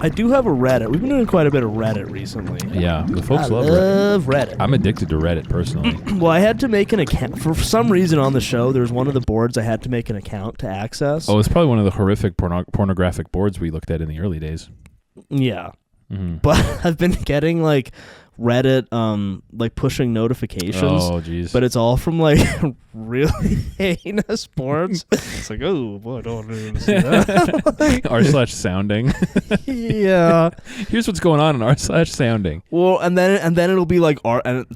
I do have a Reddit. We've been doing quite a bit of Reddit recently. Yeah, the folks love Reddit. I'm addicted to Reddit personally. Well, I had to make an account. For some reason on the show, there was one of the boards I had to make an account to access. Oh, it's probably one of the horrific pornographic boards we looked at in the early days. Yeah. Mm-hmm. But I've been getting like Reddit like pushing notifications. Oh, jeez. But it's all from like really heinous boards. It's like, oh boy, I don't want to see that. r/sounding. Yeah. Here's what's going on in r/sounding. Well, and then it'll be like r/Mensa.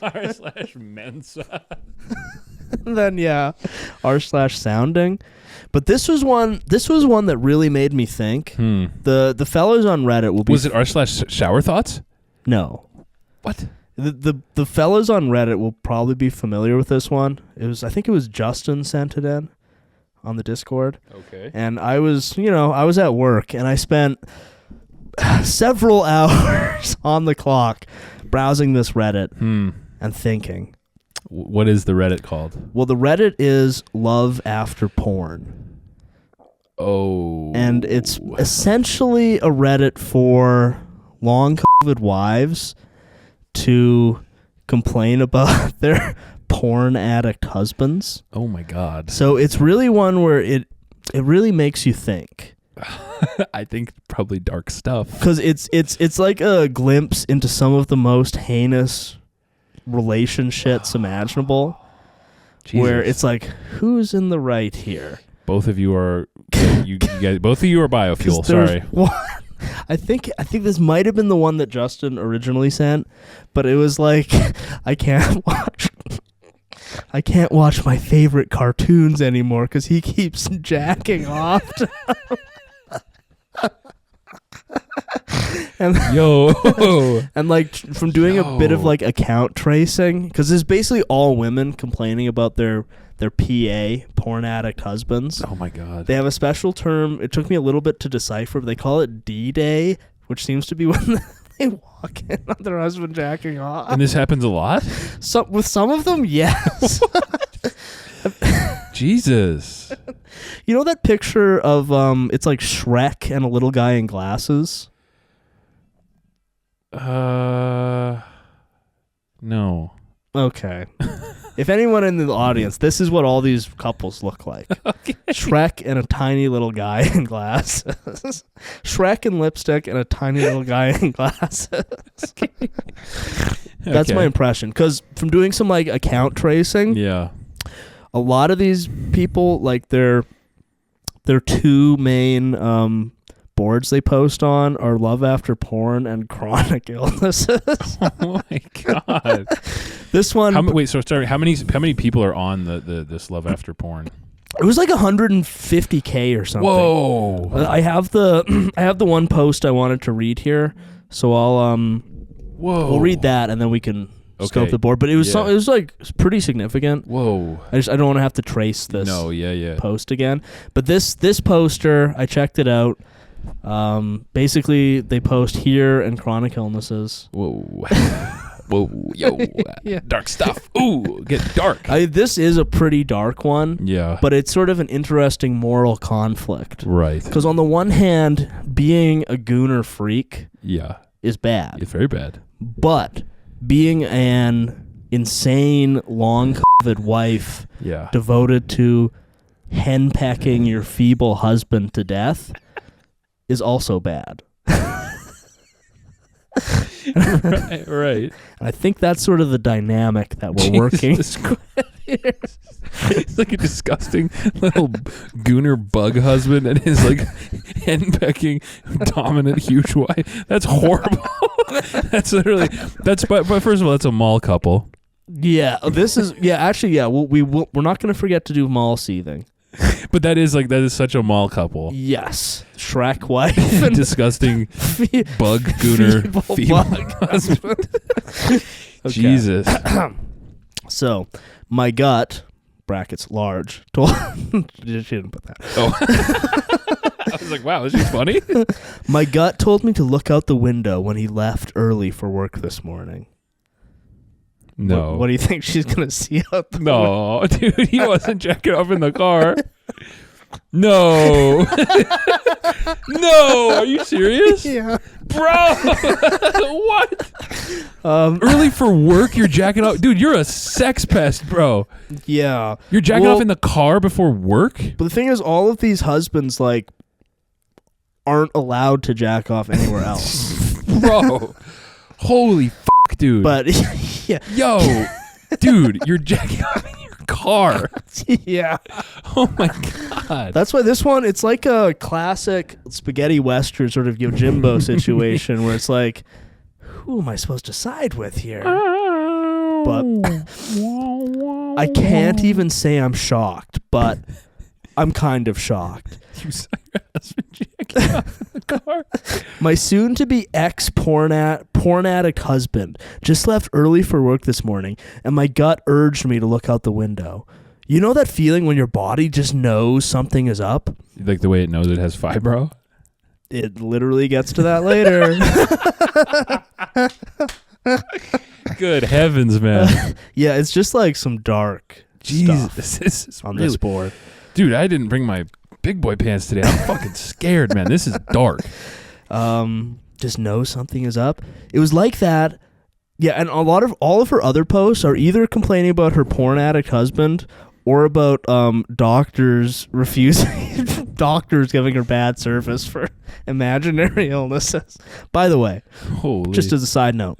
r/Mensa. And then r/sounding. But this was one that really made me think. The fellows on Reddit will be. Was it r/shower thoughts? No. What? The fellows on Reddit will probably be familiar with this one. I think it was Justin sent it in on the Discord. Okay. And I was at work and I spent several hours on the clock browsing this Reddit and thinking. What is the Reddit called? Well, the Reddit is Love After Porn. Oh. And it's essentially a Reddit for long COVID wives to complain about their porn addict husbands. Oh my God. So it's really one where it really makes you think. I think probably dark stuff. Because it's like a glimpse into some of the most heinous relationships imaginable. Jesus. Where it's like, who's in the right here? Both of you are you guys, both of you are biofuel. Sorry. I think this might have been the one that Justin originally sent, but it was like, I can't watch my favorite cartoons anymore because he keeps jacking off. And and like from doing a bit of like account tracing, because it's basically all women complaining about their PA, porn addict husbands. Oh my God. They have a special term. It took me a little bit to decipher, but they call it D-Day, which seems to be when they walk in on their husband jacking off. And this happens a lot? With some of them, yes. Jesus. You know that picture of it's like Shrek and a little guy in glasses? No. Okay. If anyone in the audience, this is what all these couples look like. Okay. Shrek and a tiny little guy in glasses. Shrek and lipstick and a tiny little guy in glasses. That's my impression. Because from doing some like account tracing, yeah, a lot of these people, like their two main boards they post on are Love After Porn and Chronic Illnesses. Oh my God. This one. How many people are on this Love After Porn? It was like 150K or something. Whoa. I have the one post I wanted to read here, so we'll read that and then we can scope the board. But it was it was like pretty significant. Whoa. I don't want to have to trace this post again. But this poster, I checked it out. Basically they post here and Chronic Illnesses. Whoa. Whoa, yo, dark stuff. Ooh, get dark. This is a pretty dark one. Yeah. But it's sort of an interesting moral conflict. Right. Because on the one hand, being a gooner freak is bad. It's very bad. But being an insane, long COVID wife devoted to henpecking your feeble husband to death is also bad. Right. I think that's sort of the dynamic that we're working. It's like a disgusting little gooner bug husband and his like henpecking dominant huge wife. That's horrible. That's literally but first of all, that's a mall couple. Yeah, this is actually we're not going to forget to do mall seething. But that is such a mall couple. Yes. Shrek wife. Disgusting bug gooner feeble husband. Jesus. So, my gut, brackets large, told... She didn't put that. Oh. I was like, wow, is she funny? My gut told me to look out the window when he left early for work this morning. No. What do you think she's gonna see out the No, dude, he wasn't jacking off in the car. No. No, are you serious? Yeah. Bro. What? Early for work, you're jacking off. Dude, you're a sex pest, bro. Yeah. You're jacking off in the car before work? But the thing is, all of these husbands, like, aren't allowed to jack off anywhere else. Bro. Holy fuck, dude. But, yeah. Yo, dude, you're jacking off in your car. Yeah. Oh, my God. That's why this one, it's like a classic spaghetti western sort of Yojimbo situation where it's like, who am I supposed to side with here? But I can't even say I'm shocked, but I'm kind of shocked. You saw your husband jacking off in the car? My soon-to-be ex-porn addict husband just left early for work this morning, and my gut urged me to look out the window. You know that feeling when your body just knows something is up? Like the way it knows it has fibro? It literally gets to that later. Good heavens, man. Yeah, it's just like some dark Jesus, stuff this is on really, this board. Dude, I didn't bring my big boy pants today. I'm fucking scared, man. This is dark. Just know something is up. It was like that. Yeah, and all of her other posts are either complaining about her porn addict husband or about doctors refusing doctors giving her bad service for imaginary illnesses. By the way, Holy. just as a side note,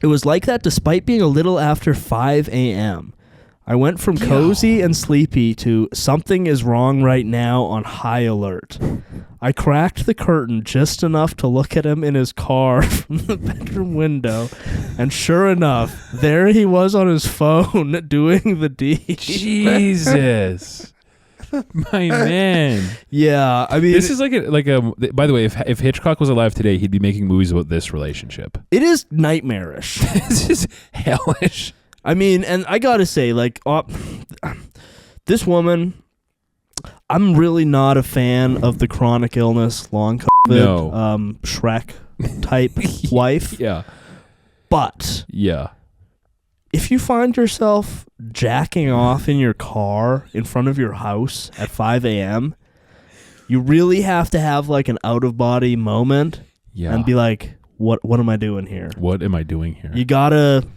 it was like that despite being a little after 5 a.m. I went from cozy and sleepy to something is wrong right now on high alert. I cracked the curtain just enough to look at him in his car from the bedroom window, and sure enough, there he was on his phone doing the deed. Jesus. My man. Yeah, I mean, This is like a by the way, if Hitchcock was alive today, he'd be making movies about this relationship. it is nightmarish. This is hellish. I mean, and I gotta say, like, this woman, I'm really not a fan of the chronic illness, long COVID, Shrek type wife. Yeah. But Yeah. if you find yourself jacking off in your car in front of your house at 5 a.m., you really have to have like an out of body moment and be like, what am I doing here? What am I doing here? You gotta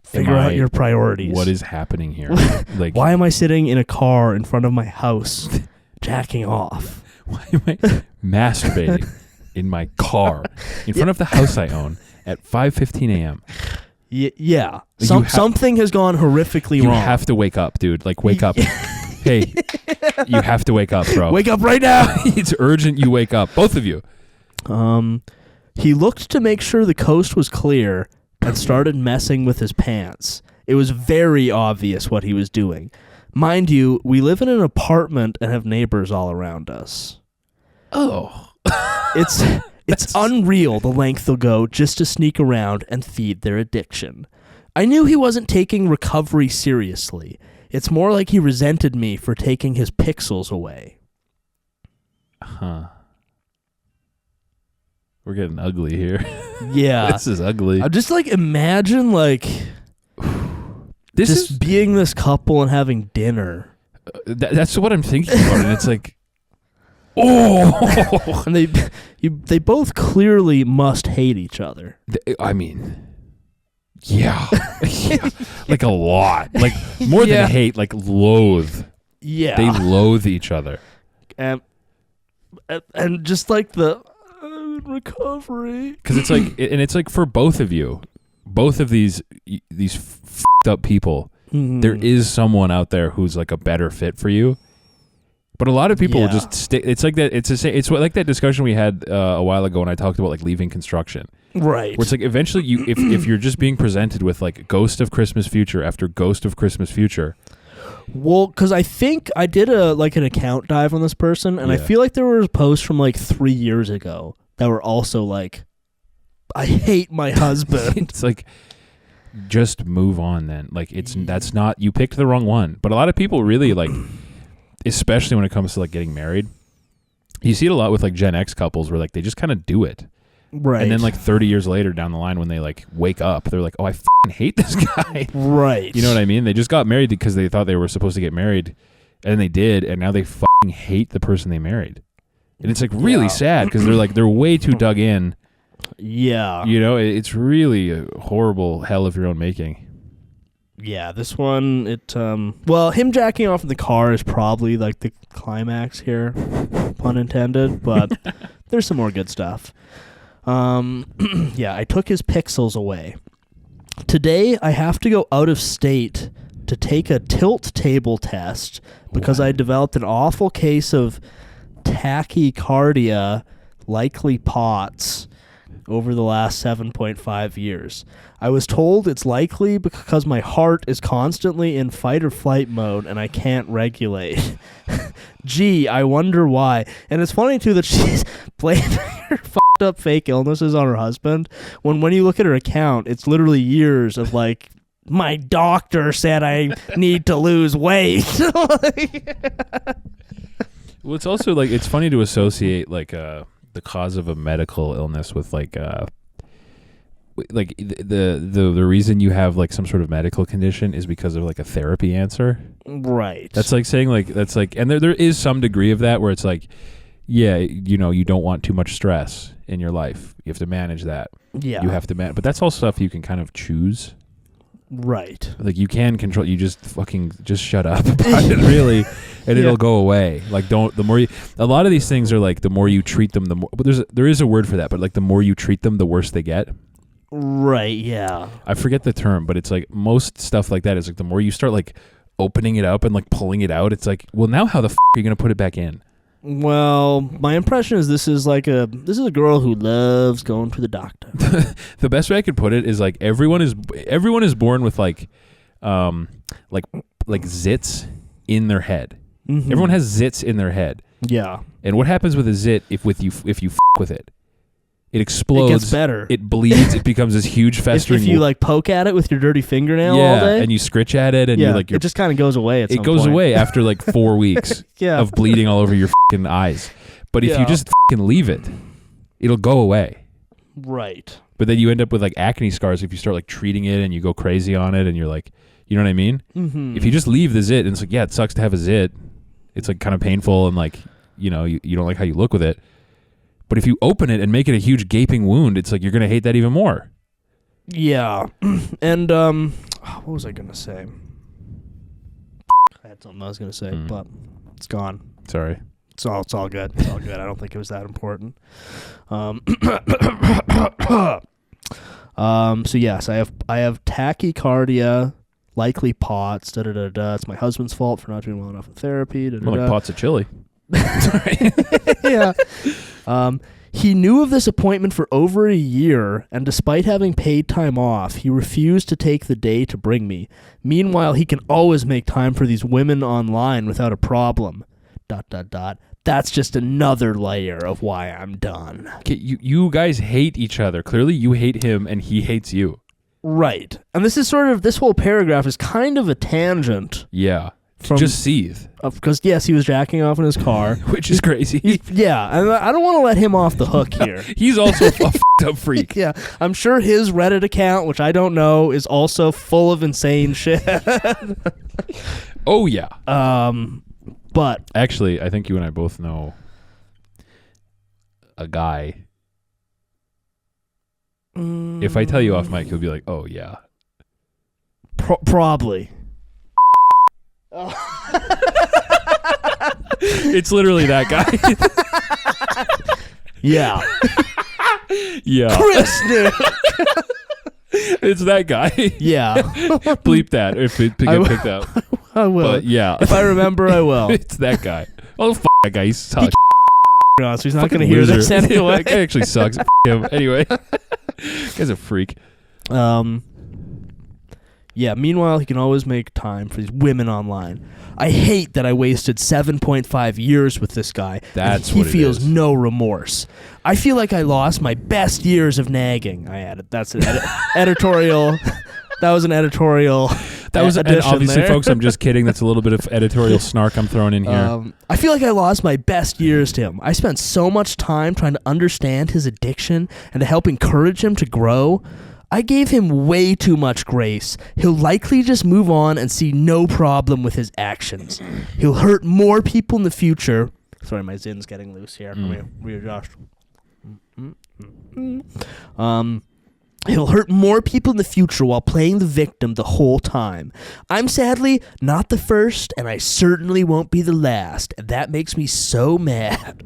figure out your priorities. What is happening here? Like, why am I sitting in a car in front of my house jacking off? Why am I masturbating in my car in front of the house I own at 5:15 a.m.? Yeah. Something has gone horrifically wrong. You have to wake up, dude. Like, wake up. Hey, you have to wake up, bro. Wake up right now. It's urgent you wake up. Both of you. He looked to make sure the coast was clear and started messing with his pants. It was very obvious what he was doing. Mind you, we live in an apartment and have neighbors all around us. Oh. It's unreal the length they'll go just to sneak around and feed their addiction. I knew he wasn't taking recovery seriously. It's more like he resented me for taking his pixels away. Huh. We're getting ugly here. Yeah. This is ugly. I just like imagine like being this couple and having dinner. That's what I'm thinking about, and it's like, oh, and they both clearly must hate each other. I mean, yeah. Like a lot, like more than hate, like loathe. Yeah, they loathe each other, and just like the recovery, because it's like, and it's like for both of you, both of these f***ed up people. Mm-hmm. There is someone out there who's like a better fit for you. But a lot of people will just stay. It's like that. It's like that discussion we had a while ago when I talked about like leaving construction. Right. Where it's like eventually if you're just being presented with like Ghost of Christmas Future after Ghost of Christmas Future. Well, because I think I did an account dive on this person, and I feel like there were posts from like 3 years ago that were also like, I hate my husband. It's like, just move on then. Like that's not, you picked the wrong one. But a lot of people really like, especially when it comes to like getting married, you see it a lot with like Gen X couples where like they just kind of do it. Right. And then like 30 years later down the line when they like wake up, they're like, oh, I fucking hate this guy. Right. You know what I mean? They just got married because they thought they were supposed to get married, and they did, and now they fucking hate the person they married. And it's like really sad because they're way too dug in. Yeah. You know, it's really a horrible hell of your own making. Yeah, this one, well, him jacking off in the car is probably like the climax here, pun intended, but there's some more good stuff. Yeah, I took his pixels away. Today, I have to go out of state to take a tilt table test because I developed an awful case of tachycardia, likely POTS, over the last 7.5 years. I was told it's likely because my heart is constantly in fight or flight mode and I can't regulate. Gee, I wonder why. And it's funny, too, that she's blaming her fucked up fake illnesses on her husband when you look at her account, it's literally years of, like, my doctor said I need to lose weight. Well, it's also, like, it's funny to associate, like, the cause of a medical illness with, like the reason you have like some sort of medical condition is because of like a therapy answer. Right. That's like saying like and there is some degree of that where it's like, yeah, you know, you don't want too much stress in your life. You have to manage that. Yeah. You have to but that's all stuff you can kind of choose. Right. Like you can control. You just fucking just shut up about it, really, and it'll go away. Like a lot of these things are like the more you treat them, the more. But there is a word for that. But like the more you treat them, the worse they get. Right. Yeah. I forget the term, but it's like most stuff like that is like the more you start like opening it up and like pulling it out, it's like, well, now how the f*** are you gonna put it back in? Well, my impression is this is a girl who loves going to the doctor. The best way I could put it is like everyone is born with like zits in their head. Mm-hmm. Everyone has zits in their head. Yeah. And what happens with a zit if you f*** with it? It explodes. It gets better. It bleeds. It becomes this huge festering. If you like poke at it with your dirty fingernail all day, and you scritch at it, and it just kind of goes away. It goes away after like 4 weeks of bleeding all over your fucking eyes. But if you just fucking leave it, it'll go away. Right. But then you end up with like acne scars if you start like treating it and you go crazy on it, and you're like, you know what I mean? Mm-hmm. If you just leave the zit, and it's like, yeah, it sucks to have a zit. It's like kind of painful, and like, you know, you don't like how you look with it. But if you open it and make it a huge gaping wound, it's like you're going to hate that even more. Yeah. And what was I going to say? I had something I was going to say, but it's gone. Sorry. It's all good. It's all good. I don't think it was that important. So yes, I have tachycardia, likely POTS. It's my husband's fault for not doing well enough in therapy. More like pots of chili. Yeah. He knew of this appointment for over a year, and despite having paid time off, he refused to take the day to bring me. Meanwhile, he can always make time for these women online without a problem. ... That's just another layer of why I'm done. Okay, you guys hate each other. Clearly, you hate him, and he hates you. Right. And this whole paragraph is kind of a tangent. Yeah. Just seethe. Because, yes, he was jacking off in his car. Which is crazy. Yeah, and I don't want to let him off the hook here. He's also a fucked up freak. Yeah, I'm sure his Reddit account, which I don't know, is also full of insane shit. Oh, yeah. But... Actually, I think you and I both know a guy. If I tell you off mic, he'll be like, oh, yeah. Probably. Oh. It's literally that guy. Yeah. Yeah. Chris knew. It's that guy. Yeah. Bleep that if it get picked up. I will. But yeah. If I remember, I will. It's that guy. Oh, that guy. He's so he's not going to hear this anyway. That guy actually sucks. Him. Anyway. Guy's a freak. Yeah, meanwhile, he can always make time for these women online. I hate that I wasted 7.5 years with this guy. That's he what it feels is. no remorse. I feel like I lost my best years of nagging. I added. That's an editorial. That was an editorial That was, and addition obviously, there. folks, I'm just kidding. That's a little bit of editorial snark I'm throwing in here. I feel like I lost my best years to him. I spent so much time trying to understand his addiction and to help encourage him to grow. I gave him way too much grace. He'll likely just move on and see no problem with his actions. He'll hurt more people in the future. Sorry, my zin's getting loose here. Let me readjust. He'll hurt more people in the future while playing the victim the whole time. I'm sadly not the first, and I certainly won't be the last. And that makes me so mad.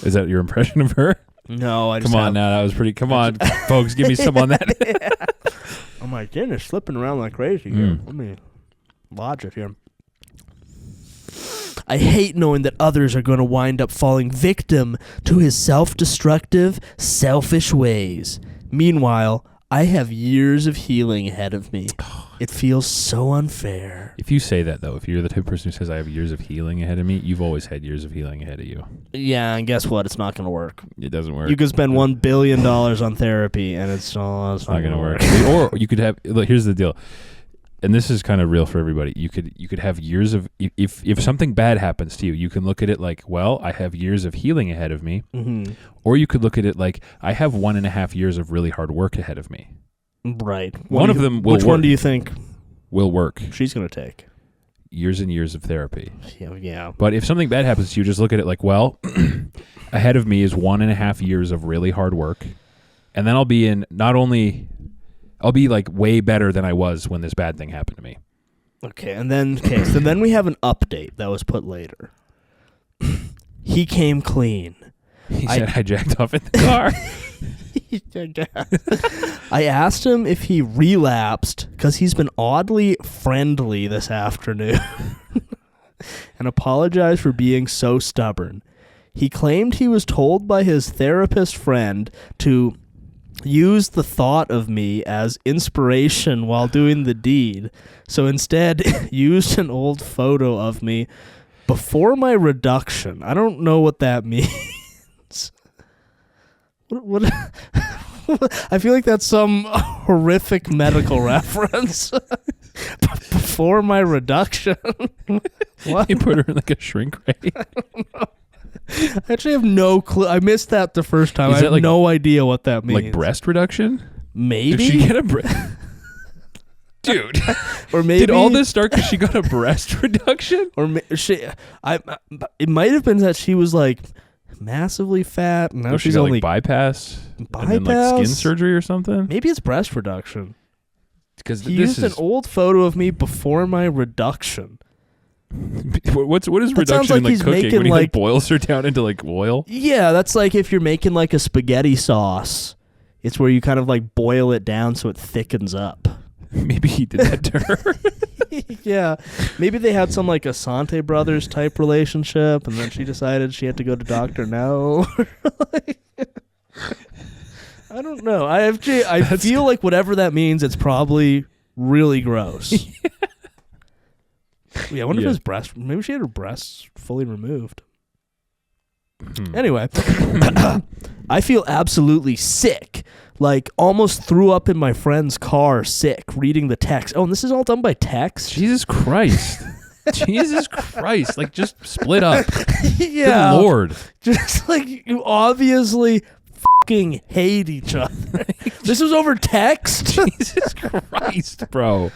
Is that your impression of her? No, I just Come on now, that was pretty. Come on, folks, give me some on that. Yeah. Oh my goodness, slipping around like crazy here. Let me lodge it here. I hate knowing that others are going to wind up falling victim to his self-destructive, selfish ways. Meanwhile, I have years of healing ahead of me. It feels so unfair. If you say that, though, if you're the type of person who says I have years of healing ahead of me, you've always had years of healing ahead of you. Yeah, and guess what? It's not going to work. It doesn't work. You could spend $1 billion on therapy, and it's not going to work. Or you could have. Look, here's the deal, and this is kind of real for everybody. You could have years of. If something bad happens to you, you can look at it like, well, I have years of healing ahead of me. Mm-hmm. Or you could look at it like, I have 1.5 years of really hard work ahead of me. Right. One of them will work. Which one do you think will work? She's going to take years and years of therapy. Yeah. But if something bad happens to you, just look at it like, well, ahead of me is 1.5 years of really hard work. And then I'll be like way better than I was when this bad thing happened to me. Okay. And then, so then we have an update that was put later. He came clean. He said I jacked off in the car. I asked him if he relapsed because he's been oddly friendly this afternoon and apologized for being so stubborn. He claimed he was told by his therapist friend to use the thought of me as inspiration while doing the deed, so instead used an old photo of me before my reduction. I don't know what that means. What I feel like that's some horrific medical reference. Before my reduction. What? You put her in like a shrink ray. I don't know. I actually have no clue. I missed that the first time. I have like, no idea what that means. Like breast reduction? Maybe. Did she get a breast? Dude. Or maybe did all this start because she got a breast reduction? Or it might have been that she was like massively fat. And now she's got only like bypass, and then like skin surgery or something. Maybe it's breast reduction. Because he used an old photo of me before my reduction. What is reduction in like cooking? When he like boils her down into like oil? Yeah, that's like if you're making like a spaghetti sauce. It's where you kind of like boil it down so it thickens up. Maybe he did that to her. Yeah. Maybe they had some like Asante Brothers type relationship, and then she decided she had to go to Dr. No. I don't know. I feel like whatever that means, it's probably really gross. Yeah, I wonder if his breast... Maybe she had her breasts fully removed. Anyway. I feel absolutely sick. Like, almost threw up in my friend's car sick, reading the text. Oh, and this is all done by text? Jesus Christ. Jesus Christ. Like, just split up. Yeah. Good Lord. Just like, you obviously fucking hate each other. This was over text? Jesus Christ, bro.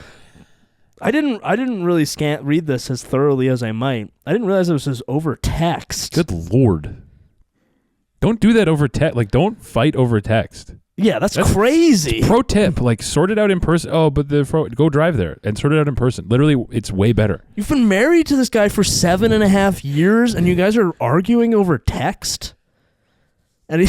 I didn't really read this as thoroughly as I might. I didn't realize it was just over text. Good Lord. Don't do that over text. Like, don't fight over text. Yeah, that's crazy. Pro tip, like, sort it out in person. Oh, but go drive there and sort it out in person. Literally, it's way better. You've been married to this guy for 7.5 years, and you guys are arguing over text? And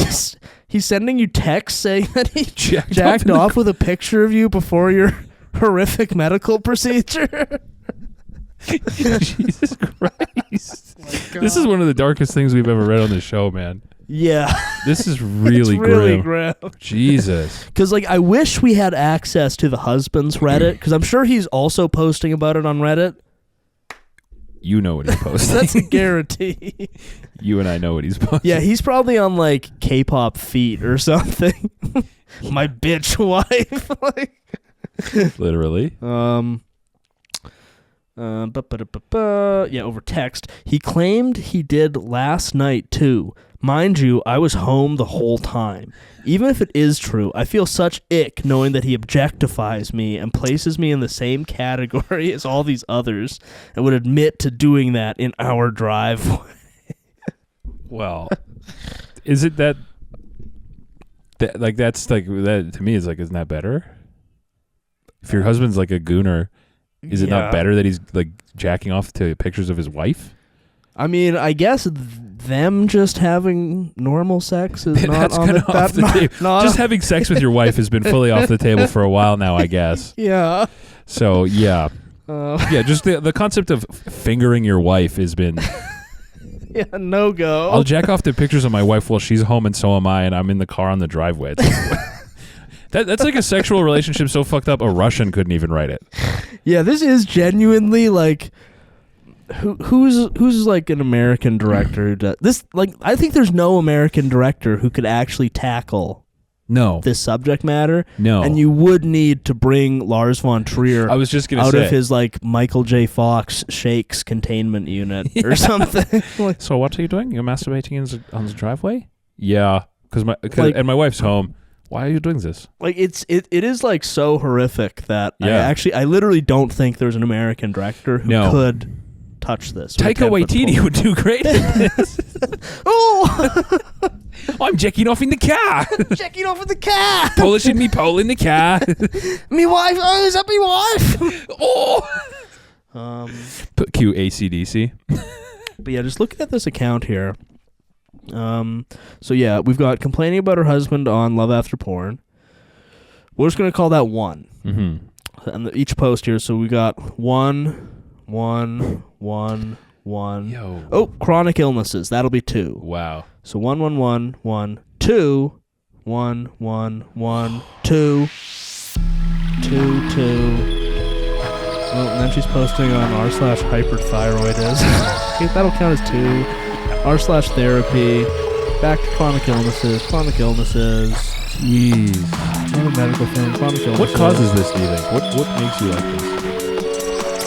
he's sending you texts saying that he jacked off with a picture of you before your horrific medical procedure. Jesus Christ. This is one of the darkest things we've ever read on the show, man. Yeah. This is really grim. Jesus. Because, like, I wish we had access to the husband's Reddit, because I'm sure he's also posting about it on Reddit. You know what he's posting. That's a guarantee. You and I know what he's posting. Yeah, he's probably on, like, K-pop feet or something. My bitch wife. Like, Literally. Yeah, over text. He claimed he did last night too. Mind you, I was home the whole time. Even if it is true, I feel such ick knowing that he objectifies me and places me in the same category as all these others and would admit to doing that in our driveway. Well, is it that that's like that to me is like, isn't that better? If your husband's like a gooner, is it not better that he's like jacking off to pictures of his wife? I mean, I guess them just having normal sex is not that's on kind of off the table. Just having sex with your wife has been fully off the table for a while now, I guess. Yeah. So yeah, just the concept of fingering your wife has been. Yeah, no go. I'll jack off to pictures of my wife while she's home and so am I, and I'm in the car on the driveway. That's like a sexual relationship so fucked up a Russian couldn't even write it. Yeah, this is genuinely like who's like an American director who does this. Like, I think there's no American director who could actually tackle this subject matter. No. And you would need to bring Lars von Trier I was just gonna out say. of his like Michael J. Fox Shakes containment unit or something. So what are you doing? You're masturbating on the driveway? Yeah, and my wife's home. Why are you doing this? Like it is like so horrific that I literally don't think there's an American director who could touch this. Taika Waititi would do great at this. Oh, I'm jacking off in the car. Jacking off in the car. Polishing me pole in the car. Me wife. Oh, is that me wife? Oh. Put cue ACDC. But yeah, just looking at this account here. So yeah, we've got complaining about her husband on Love After Porn. We're just gonna call that one. Mm-hmm. And each post here. So we got one. Yo. Oh, chronic illnesses. That'll be 2. Wow. So 1, 2, 1, 2, 2, 2. Oh, and then she's posting on r/hyperthyroidism. Okay, that'll count as 2. r/therapy. Back to chronic illnesses. Jeez. Another medical thing. Chronic illnesses. What causes this, do you think? What makes you like this?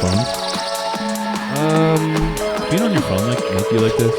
Phones? Being on your phone make you like this?